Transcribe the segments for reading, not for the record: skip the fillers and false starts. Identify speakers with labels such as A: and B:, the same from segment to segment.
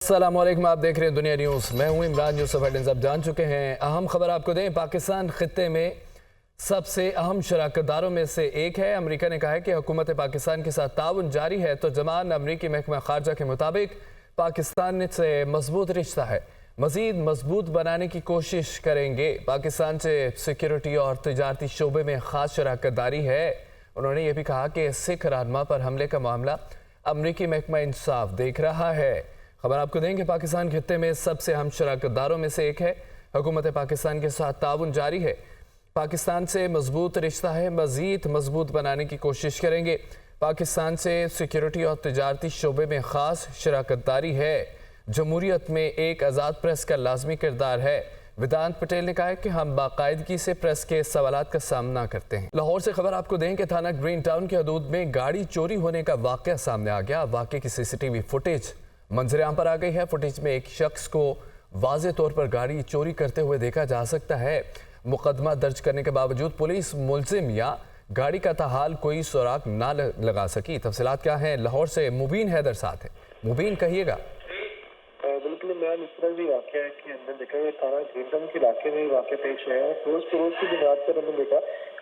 A: अस्सलाम वालेकुम, आप देख रहे हैं दुनिया न्यूज़। मैं हूं इमरान यूसुफ। हेडलाइंस आप जान चुके हैं। अहम खबर आपको दें, पाकिस्तान खित्ते में सबसे अहम शराकतदारों में से एक है। अमेरिका ने कहा है कि हुकूमत पाकिस्तान के साथ ताउन जारी है। तो जमान अमरीकी महकमा खारजा के मुताबिक पाकिस्तान से मजबूत रिश्ता है, मजीद मजबूत बनाने की कोशिश करेंगे। पाकिस्तान से सिक्योरिटी और तजारती शोबे में ख़ास शराकतदारी है। उन्होंने ये भी कहा कि सिख रहनुमा पर हमले का मामला अमरीकी महकमा इंसाफ देख रहा है। खबर आपको देंगे, पाकिस्तान खित्ते में सबसे अहम शराकतदारों में से एक है। हुकूमत पाकिस्तान के साथ ताउन जारी है, पाकिस्तान से मजबूत रिश्ता है, मजीद मजबूत बनाने की कोशिश करेंगे। पाकिस्तान से सिक्योरिटी और तजारती शोबे में ख़ास शराकतदारी है। जमहूरियत में एक आज़ाद प्रेस का लाजमी किरदार है। वेदांत पटेल ने कहा है कि हम बाकायदगी से प्रेस के सवालात का सामना करते हैं। लाहौर से खबर आपको दें कि थाना ग्रीन टाउन की हदूद में गाड़ी चोरी होने का वाक़या सामने आ गया। वाक़े की CCTV फुटेज मंजर आम पर आ गई है। फुटेज में एक शख्स को वाज़े तौर पर गाड़ी चोरी करते हुए देखा जा सकता है। मुकदमा दर्ज करने के बावजूद पुलिस मुलजिम या गाड़ी का ताहाल कोई सुराग ना लगा सकी। तफसीलात क्या हैं? लाहौर से मुबीन हैदर साथ है। मुबीन, कहिएगा।
B: बिल्कुल मैम, इस तरह भी वाक़या है कि हमने देखा है थाना ग्रीन के इलाके में वाक़या पेश आया है। रोज़ परोज़ की बुनियाद पर हमने देखा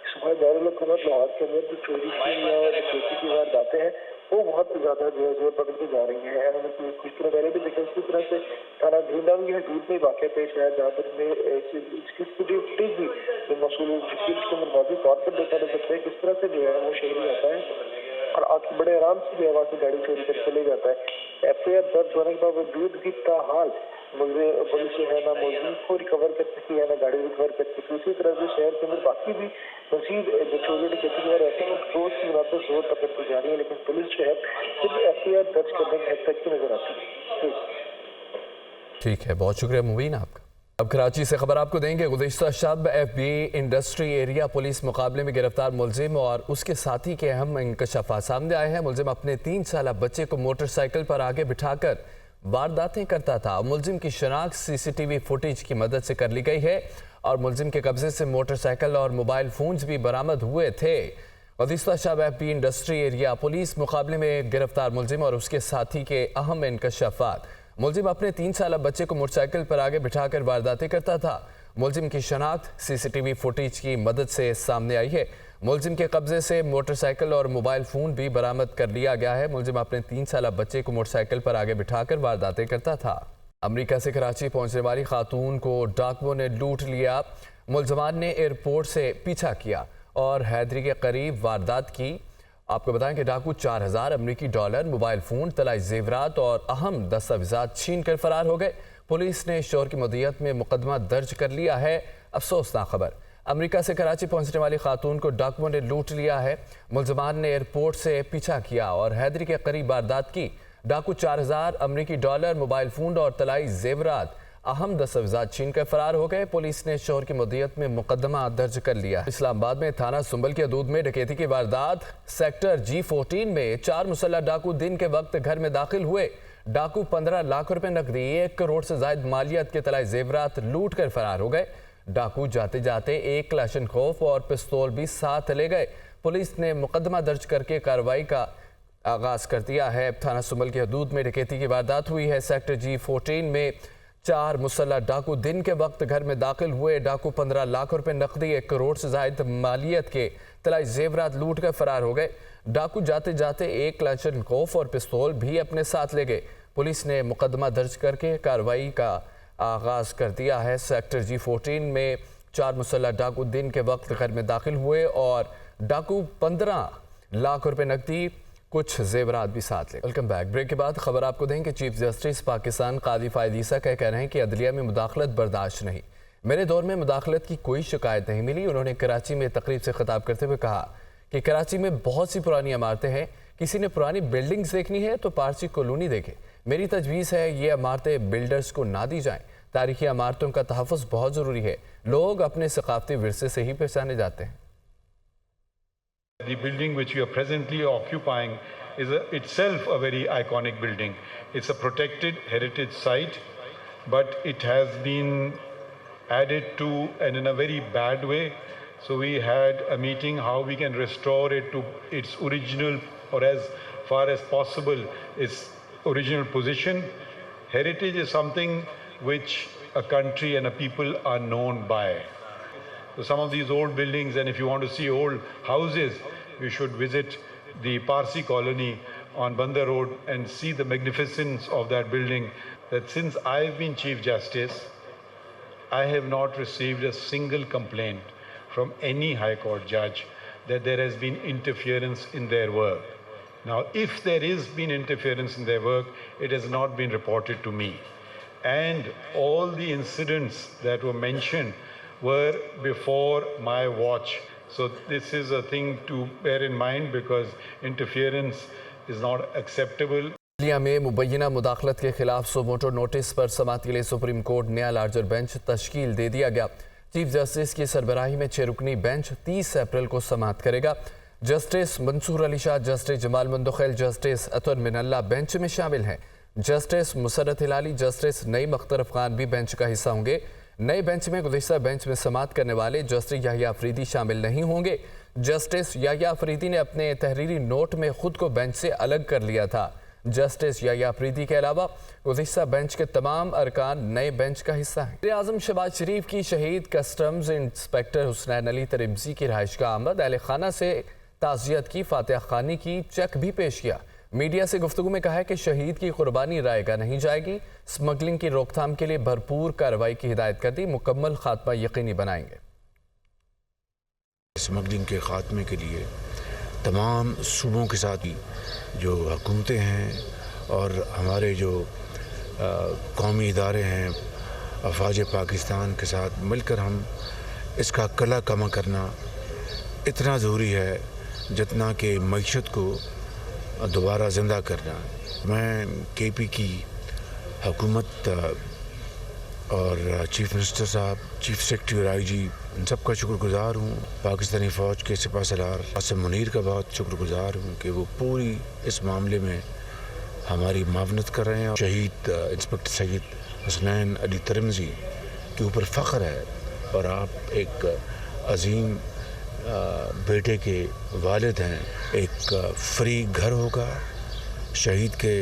B: सुबह दारुल-हुकूमत लाहौर के अंदर जो चोरी की या डकैती की वारदातें हैं वो बहुत ज़्यादा जो है जोर पकड़ती जा रही हैं। हमने कुछ दिनों पहले भी देखा इसी तरह से थाना ग्रीन टाउन की हदूद में वाक़या पेश आया, जहाँ पर इसकी फुटेज भी जो मौसूल के अंदर वाज़ेह तौर पर देखा जा सकता है किस तरह से जो है वो शहरी आता है और आके बड़े आराम से जो है वहाँ से गाड़ी चोरी कर चले जाता है। FIR दर्ज होने के बावजूद भी ताहाल पुलिस जो है ना मुलजिम को रिकवर कर सकी है, ना गाड़ी रिकवर कर सकी। इसी तरह से शहर के अंदर बाकी भी मजीद जो छोटे डकैती वगैरह रहते हैं रोज की मुनासिब जोर पकड़ती जा रही है, लेकिन पुलिस जो है सिर्फ FIR दर्ज करने की हद तक की नजर आती है।
A: ठीक है, बहुत शुक्रिया मुबीन आपका। अब कराची से खबर आपको देंगे। गुज़िश्ता शब FB इंडस्ट्री एरिया पुलिस मुकाबले में गिरफ्तार मुलजिम और उसके साथी के अहम इंकशाफात सामने आए हैं। मुलजिम अपने 3 साला बच्चे को मोटरसाइकिल पर आगे बिठाकर वारदातें करता था। मुलजिम की शनाख्त CCTV फुटेज की मदद से कर ली गई है और मुलजिम के कब्जे से मोटरसाइकिल और मोबाइल फोन्स भी बरामद हुए थे। गुज़िश्ता शब FB इंडस्ट्री एरिया पुलिस मुकाबले में गिरफ्तार मुलजिम और उसके साथी के अहम इंकशाफात। मुलजिम अपने 3 साला बच्चे को मोटरसाइकिल पर आगे बिठाकर वारदातें करता था। मुलजिम की शनाख्त CCTV फुटेज की मदद से सामने आई है। मुलजिम के कब्जे से मोटरसाइकिल और मोबाइल फ़ोन भी बरामद कर लिया गया है। मुलजिम अपने 3 साला बच्चे को मोटरसाइकिल पर आगे बिठाकर वारदातें करता था। अमेरिका से कराची पहुंचने वाली खातून को डाकुओं ने लूट लिया। मुलजमान ने एयरपोर्ट से पीछा किया और हैदरी के करीब वारदात की। आपको बताएं कि डाकू 4000 अमरीकी डॉलर, मोबाइल फ़ोन, तलाई जेवरात और अहम दस्तावेजात छीन कर फरार हो गए। पुलिस ने शोर की मदीयत में मुकदमा दर्ज कर लिया है। अफसोसनाक खबर, अमेरिका से कराची पहुंचने वाली खातून को डाकुओं ने लूट लिया है। मुलजमान ने एयरपोर्ट से पीछा किया और हैदरी के करीब वारदात की। डाकू 4000 अमरीकी डॉलर, मोबाइल फ़ोन और तलाई जेवरात, अहम दस्तावेजात छीन कर फरार हो गए। पुलिस ने शोर की मुद्दत में मुकदमा दर्ज कर लिया। इस्लामाबाद में थाना सुंबल की हदूद में डकैती की वारदात। सेक्टर G14 में 4 मुसल्लह डाकू दिन के वक्त घर में दाखिल हुए। डाकू 15 लाख रुपए नकदी, 1 करोड़ से जायद मालियत के तलाई जेवरात लूट कर फरार हो गए। डाकू जाते जाते 1 क्लाशनकोफ और पिस्तौल भी साथ ले गए। पुलिस ने मुकदमा दर्ज करके कार्रवाई का आगाज कर दिया है। थाना सुंबल की हदूद में डकैती की वारदात हुई है। सेक्टर G14 में 4 मुसल्लह डाकू दिन के वक्त घर में दाखिल हुए। डाकू 15 लाख रुपए नकदी, 1 करोड़ से जायद मालियत के तलाई जेवरात लूट कर फरार हो गए। डाकू जाते जाते 1 क्लाशनकोफ और पिस्तौल भी अपने साथ ले गए। पुलिस ने मुकदमा दर्ज करके कार्रवाई का आगाज कर दिया है। सेक्टर G14 में 4 मुसल्लह डाकू दिन के वक्त घर में दाखिल हुए और डाकू 15 लाख रुपए नकदी, कुछ जेवरात भी साथ ले। Welcome back. ब्रेक के बाद खबर आपको दें कि चीफ जस्टिस पाकिस्तान कादी फायद ईसा का कहना है कि अदलिया में मुदाखलत बर्दाश्त नहीं। मेरे दौर में मुदाखलत की कोई शिकायत नहीं मिली। उन्होंने कराची में तकरीब से खिताब करते हुए कहा कि कराची में बहुत सी पुरानी इमारतें हैं, किसी ने पुरानी बिल्डिंग्स देखनी है तो पारसी कॉलोनी देखे। मेरी तजवीज़ है ये इमारतें बिल्डर्स को ना दी जाएँ। तारीखी इमारतों का तहफ़्फ़ुज़ बहुत ज़रूरी है। लोग अपने सकाफ़ती विरसे से ही पहचाने जाते हैं।
C: The building which we are presently occupying is itself a very iconic building. It's a protected heritage site, but it has been added to and in a very bad way. So we had a meeting how we can restore it to its original or as far as possible its original position. Heritage is something which a country and a people are known by. So some of these old buildings, and if you want to see old houses, you should visit the Parsi colony on Bandar Road and see the magnificence of that building. That since I've been Chief Justice, I have not received a single complaint from any High Court judge that there has been interference in their work. Now, if there is been interference in their work, it has not been reported to me. And all the incidents that were mentioned were before my watch. So this is a thing to bear in mind because interference is not acceptable.
A: लिया में मुबैना मुदाखलत के खिलाफ suo motu notice पर समाअत के लिए supreme court नया larger bench तश्कील दे दिया गया। चीफ जस्टिस की सरबराही में 6 रुकनी बेंच 30 अप्रैल को समाअत करेगा। Justice Mansoor Ali Shah, justice Jamal Mandokhail, justice Athar Minallah bench में शामिल हैं। जस्टिस मुसरत हिलाली, जस्टिस नईम अख्तर अफगान भी बेंच का हिस्सा होंगे। नए बेंच में गुज़िश्ता बेंच में समाअत करने वाले जस्टिस याहिया अफरीदी शामिल नहीं होंगे। जस्टिस याहिया अफरीदी ने अपने तहरीरी नोट में खुद को बेंच से अलग कर लिया था। जस्टिस याहिया अफरीदी के अलावा गुज़िश्ता बेंच के तमाम अरकान नए बेंच का हिस्सा हैं। वज़ीर आज़म शहबाज शरीफ की शहीद कस्टम्स इंस्पेक्टर हुसनैन अली तरिमज़ी की रहाइश का आमद, अहल खाना से ताज़ियत की, फातिहा खानी की, चेक भी पेश किया। मीडिया से गुफ्तगू में कहा है कि शहीद की कुर्बानी रायगा नहीं जाएगी। स्मगलिंग की रोकथाम के लिए भरपूर कार्रवाई की हिदायत कर दी, मुकम्मल खात्मा यकीनी बनाएंगे।
D: स्मगलिंग के खात्मे के लिए तमाम सूबों के साथ ही जो हुकूमतें हैं और हमारे जो कौमी इदारे हैं, अफवाज पाकिस्तान के साथ मिलकर हम इसका कला कमा करना इतना ज़रूरी है जितना कि मईशत को दोबारा ज़िंदा करना। मैं केपी की हुकूमत और चीफ मिनिस्टर साहब, चीफ सेक्रेटरी और आईजी, इन सब का शुक्रगुज़ार हूँ। पाकिस्तानी फ़ौज के सिपा सलार आसिम मुनीर का बहुत शुक्रगुज़ार हूँ कि वो पूरी इस मामले में हमारी मावनत कर रहे हैं। शहीद इंस्पेक्टर सैयद हुसनैन अली तरिमज़ी के ऊपर फ़ख्र है और आप एक अजीम बेटे के वालिद हैं। एक फ्री घर होगा शहीद के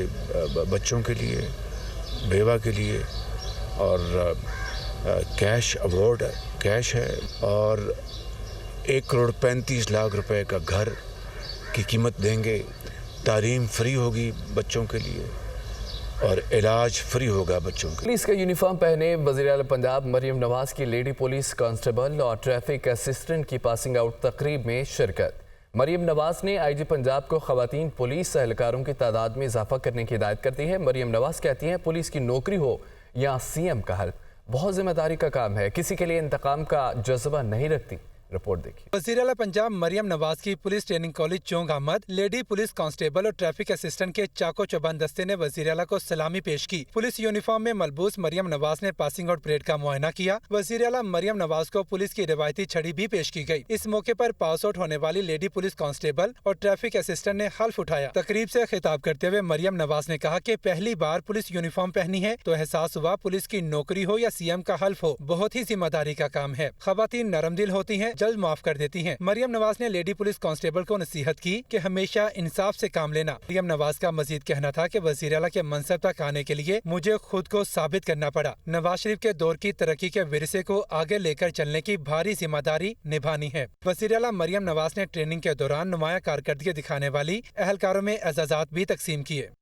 D: बच्चों के लिए, बेवा के लिए, और कैश अवार्ड कैश है और 1,35,00,000 रुपए का घर की कीमत देंगे। तालीम फ्री होगी बच्चों के लिए और इलाज फ्री होगा बच्चों के।
A: पुलिस का यूनिफॉर्म पहने वज़ीर आला पंजाब मरियम नवाज की लेडी पुलिस कांस्टेबल और ट्रैफिक असिस्टेंट की पासिंग आउट तकरीब में शिरकत। मरियम नवाज ने आईजी पंजाब को ख़वातीन पुलिस एहलकारों की तादाद में इजाफा करने की हिदायत करती है। मरियम नवाज कहती हैं पुलिस की नौकरी हो या सीएम का हल्फ, बहुत जिम्मेदारी का काम है, किसी के लिए इंतकाम का जज्बा नहीं रखती। रिपोर्ट देखिए।
E: वज़ीर आला पंजाब मरियम नवाज की पुलिस ट्रेनिंग कॉलेज चौंग अहमद, लेडी पुलिस कांस्टेबल और ट्रैफिक असिस्टेंट के चाको चौबंद दस्ते ने वज़ीर आला को सलामी पेश की। पुलिस यूनिफॉर्म में मलबूस मरियम नवाज ने पासिंग आउट परेड का मुआयना किया। वज़ीर आला मरियम नवाज को पुलिस की रिवायती छड़ी भी पेश की गई। इस मौके पर पास आउट होने वाली लेडी पुलिस कांस्टेबल और ट्रैफिक असिस्टेंट ने हल्फ उठाया। तकरीब से खिताब करते हुए मरियम नवाज ने कहा कि पहली बार पुलिस यूनिफॉर्म पहनी है तो एहसास हुआ पुलिस की नौकरी हो या सीएम का हल्फ हो, बहुत ही जिम्मेदारी का काम है। ख़वातीन नरम दिल होती हैं, जल्द माफ कर देती हैं। मरियम नवाज ने लेडी पुलिस कांस्टेबल को नसीहत की कि हमेशा इंसाफ से काम लेना। मरियम नवाज का मजीद कहना था कि वज़ीर आला के मनसब तक आने के लिए मुझे खुद को साबित करना पड़ा। नवाज शरीफ के दौर की तरक्की के विरसे को आगे लेकर चलने की भारी जिम्मेदारी निभानी है। वज़ीर आला मरियम नवाज ने ट्रेनिंग के दौरान नुमाया कारकर्दगी दिखाने वाली एहलकारों में एजाज़ात भी तकसीम किए।